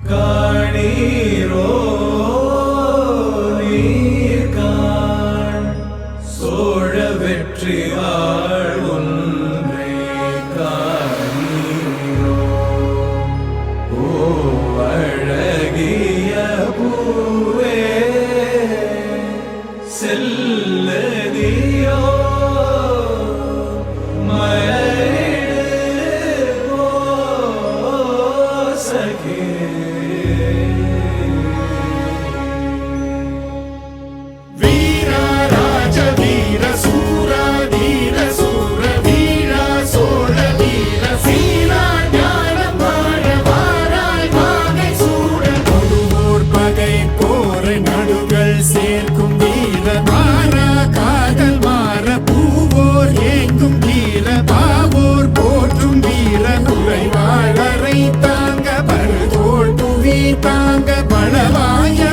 காணீரோ நீர்காண் சோழ வெற்றியாள் ஒன்றை காணீரோ ஓ அழகிய பூவே செல்லதியோ சேர்க்கும் வீர மாறா காதல் மாற பூவோர் ஏங்கும் வீர பாவோர் போற்றும் வீர குறைவாளரை தாங்க பருதோள் புவி தாங்க பலவாய